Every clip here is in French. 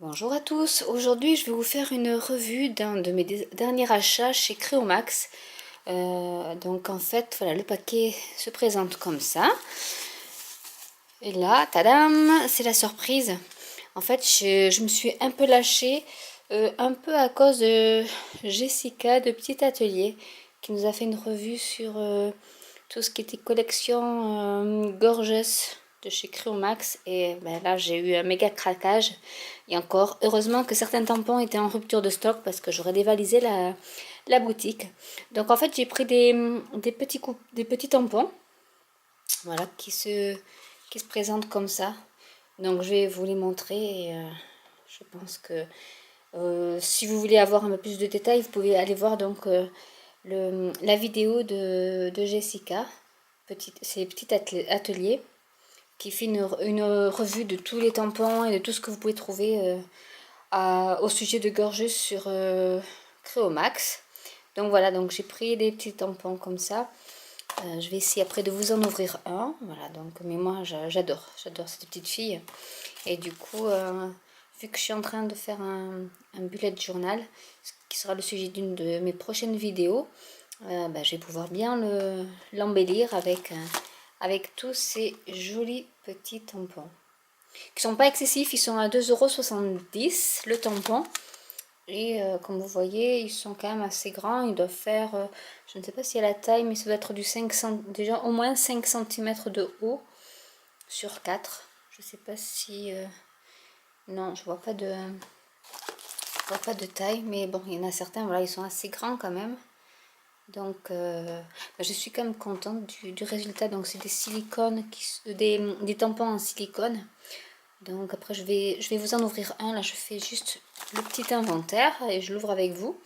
Bonjour à tous, aujourd'hui je vais vous faire une revue d'un de mes derniers achats chez Créomax. Donc en fait, voilà, le paquet se présente comme ça. Et là, tadam, c'est la surprise. En fait, je me suis un peu lâchée, un peu à cause de Jessica de Petit Atelier, qui nous a fait une revue sur tout ce qui était collection Gorgeous de chez Créomax. Et ben là, j'ai eu un méga craquage. Et encore, heureusement que certains tampons étaient en rupture de stock parce que j'aurais dévalisé la boutique. Donc en fait, j'ai pris des petits tampons, voilà, qui se présentent comme ça. Donc je vais vous les montrer et je pense que si vous voulez avoir un peu plus de détails, vous pouvez aller voir donc la vidéo de Jessica, c'est Petit Atelier, qui fait une revue de tous les tampons et de tout ce que vous pouvez trouver au sujet de Gorgeous sur Créomax. Donc voilà, donc j'ai pris des petits tampons comme ça. Je vais essayer après de vous en ouvrir un. Voilà, donc, mais moi j'adore cette petite fille. Et du coup, vu que je suis en train de faire un bullet journal, qui sera le sujet d'une de mes prochaines vidéos, bah, je vais pouvoir bien l'embellir avec tous ces jolis petits tampons. Qui sont pas excessifs, ils sont à 2,70 € le tampon. Et comme vous voyez, ils sont quand même assez grands. Ils doivent faire, je ne sais pas si à la taille, mais ça doit être du 5 cm, déjà au moins 5 cm de haut sur 4. Je sais pas si... non, je vois pas de taille, mais bon, il y en a certains, voilà, ils sont assez grands quand même. Donc, je suis quand même contente du résultat. Donc, c'est des silicones, des tampons en silicone. Donc, après, je vais vous en ouvrir un. Là, je fais juste le petit inventaire et je l'ouvre avec vous.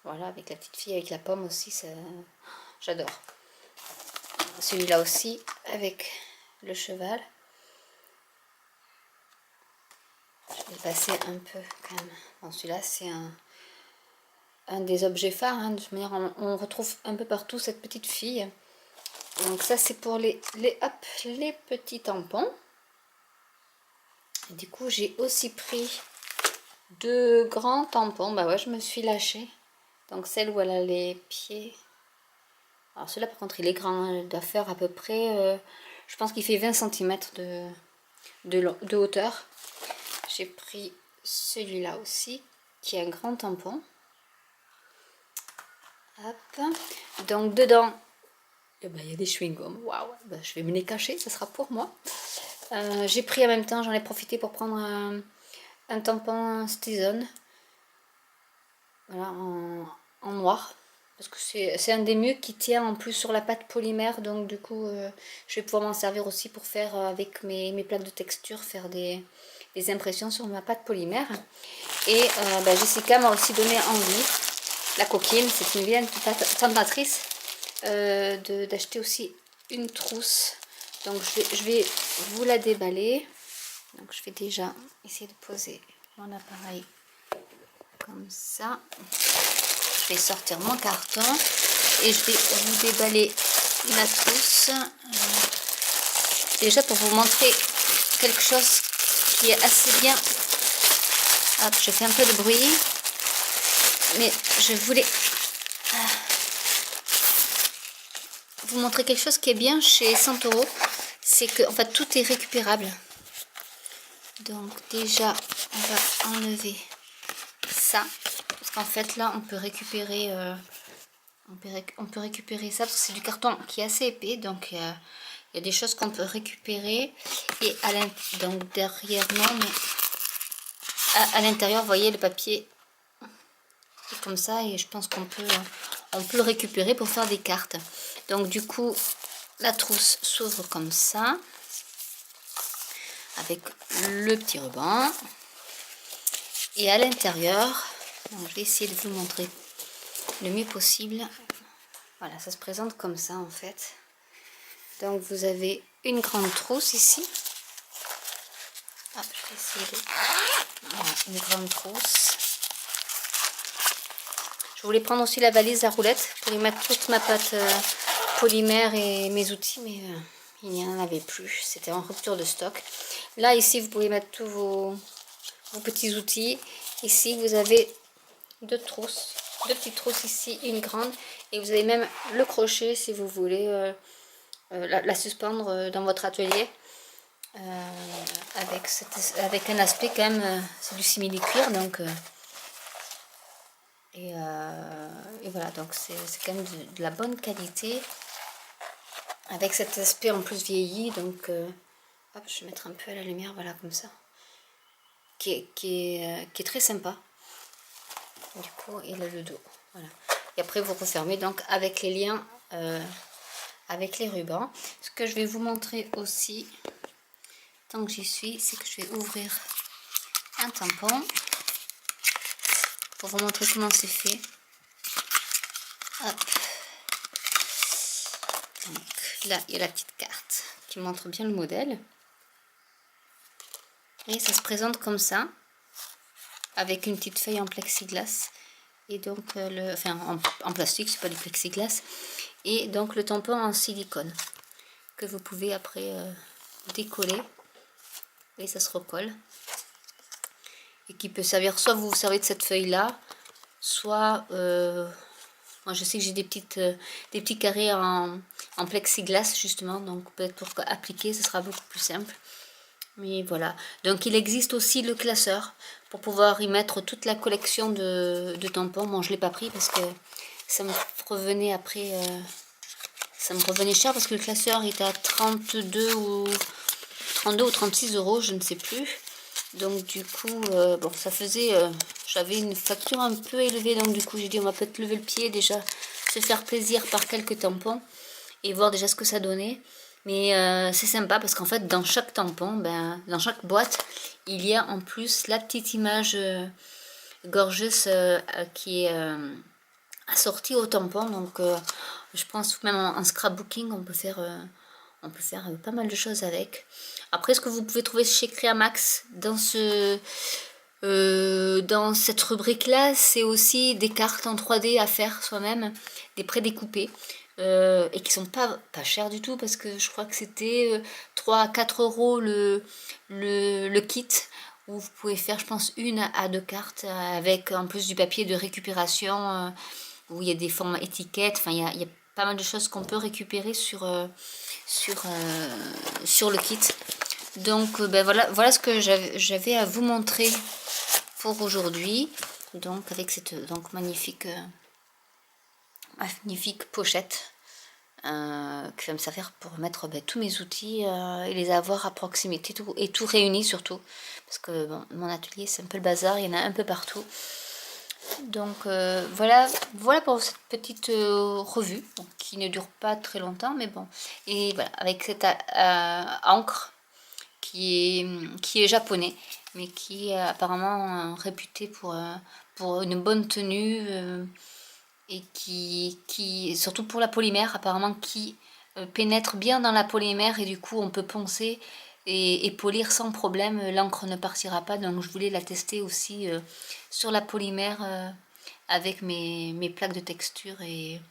Voilà, avec la petite fille, avec la pomme aussi, j'adore. Celui-là aussi, avec le cheval. Je vais passer un peu quand même. Bon, celui-là, c'est un des objets phares. Hein. De toute manière, on retrouve un peu partout cette petite fille. Donc ça, c'est pour les petits tampons. Et du coup, j'ai aussi pris deux grands tampons. Bah ouais, je me suis lâchée. Donc celle où elle a les pieds. Alors celui-là, par contre, il est grand. Hein. Il doit faire à peu près... je pense qu'il fait 20 cm de hauteur. J'ai pris celui-là aussi, qui est un grand tampon. Hop. Donc dedans, eh ben, il y a des chewing-gums. Waouh, ben, je vais me les cacher, ça sera pour moi. J'ai pris en même temps, j'en ai profité pour prendre un tampon Stézone. Voilà, en noir. Parce que c'est un des mieux qui tient en plus sur la pâte polymère. Donc du coup, je vais pouvoir m'en servir aussi pour faire avec mes plaques de texture, faire des impressions sur ma pâte polymère. Et Jessica m'a aussi donné envie, la coquine, c'est une vilaine tentatrice, d'acheter aussi une trousse. Donc je vais vous la déballer. Donc je vais déjà essayer de poser mon appareil comme ça. Je vais sortir mon carton et je vais vous déballer la trousse. Déjà pour vous montrer quelque chose qui est assez bien. Hop, je fais un peu de bruit. Mais je voulais vous montrer quelque chose qui est bien chez Santoro. C'est que en fait tout est récupérable. Donc déjà on va enlever ça. Parce qu'en fait là on peut récupérer ça parce que c'est du carton qui est assez épais. Donc il y a des choses qu'on peut récupérer. Et donc derrière non mais à l'intérieur vous voyez le papier est comme ça. Et je pense qu'on peut le récupérer pour faire des cartes. Donc du coup la trousse s'ouvre comme ça avec le petit ruban et à l'intérieur, je vais essayer de vous montrer le mieux possible. Voilà, ça se présente comme ça en fait. Donc vous avez une grande trousse ici. Hop, je vais essayer de... Voilà, une grande trousse. Je voulais prendre aussi la valise à roulettes pour y mettre toute ma pâte polymère et mes outils, mais il n'y en avait plus. C'était en rupture de stock. Là, ici, vous pouvez mettre tous vos petits outils. Ici, vous avez deux petites trousses ici, une grande. Et vous avez même le crochet si vous voulez la suspendre dans votre atelier. Avec un aspect quand même, c'est du simili-cuir. Donc, et voilà, donc c'est quand même de la bonne qualité. Avec cet aspect en plus vieilli. Donc, hop, je vais mettre un peu à la lumière, voilà, comme ça. Qui est très sympa. Du coup, il a le dos. Voilà. Et après, vous refermez donc avec les liens, avec les rubans. Ce que je vais vous montrer aussi, tant que j'y suis, c'est que je vais ouvrir un tampon pour vous montrer comment c'est fait. Hop. Donc là, il y a la petite carte qui montre bien le modèle. Et ça se présente comme ça, avec une petite feuille en plexiglas. Et donc, en plastique, c'est pas du plexiglas. Et donc le tampon en silicone, que vous pouvez après décoller. Et ça se recolle. Et qui peut servir, soit vous vous servez de cette feuille-là, soit... moi je sais que j'ai des petits carrés en plexiglas justement, donc peut-être pour appliquer, ce sera beaucoup plus simple. Mais voilà, donc il existe aussi le classeur pour pouvoir y mettre toute la collection de tampons. Bon, je ne l'ai pas pris parce que ça me revenait après, ça me revenait cher parce que le classeur était à 32 ou 36 euros, je ne sais plus. Donc du coup, bon, ça faisait, j'avais une facture un peu élevée, donc du coup j'ai dit on va peut-être lever le pied déjà, se faire plaisir par quelques tampons et voir déjà ce que ça donnait. Mais c'est sympa parce qu'en fait dans chaque tampon, dans chaque boîte, il y a en plus la petite image gorgeuse qui est assortie au tampon. Donc je pense même en scrapbooking on peut faire pas mal de choses avec. Après, ce que vous pouvez trouver chez Créamax dans cette rubrique-là, c'est aussi des cartes en 3D à faire soi-même, des prédécoupés, et qui sont pas chers du tout, parce que je crois que c'était 3 à 4 euros le kit, où vous pouvez faire, je pense, 1 à 2 cartes, avec en plus du papier de récupération, où il y a des formats étiquettes, enfin il y a pas mal de choses qu'on peut récupérer sur le kit. Donc voilà ce que j'avais à vous montrer pour aujourd'hui. Donc avec cette magnifique pochette qui va me servir pour mettre tous mes outils et les avoir à proximité et tout réuni surtout. Parce que bon, mon atelier c'est un peu le bazar, il y en a un peu partout. Donc voilà pour cette petite revue, donc, qui ne dure pas très longtemps, mais bon. Et voilà, avec cette encre qui est japonais, mais qui est apparemment réputé pour une bonne tenue, et qui surtout pour la polymère, apparemment qui pénètre bien dans la polymère, et du coup on peut poncer et polir sans problème, l'encre ne partira pas. Donc je voulais la tester aussi sur la polymère avec mes plaques de texture et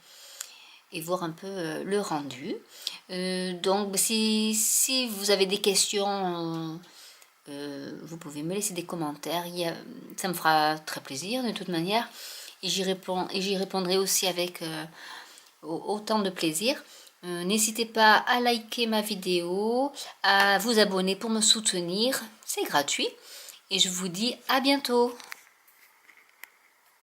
voir un peu le rendu. Donc si vous avez des questions, vous pouvez me laisser des commentaires, ça me fera très plaisir de toute manière, et j'y répondrai aussi avec autant de plaisir. N'hésitez pas à liker ma vidéo, à vous abonner pour me soutenir, c'est gratuit, et je vous dis à bientôt.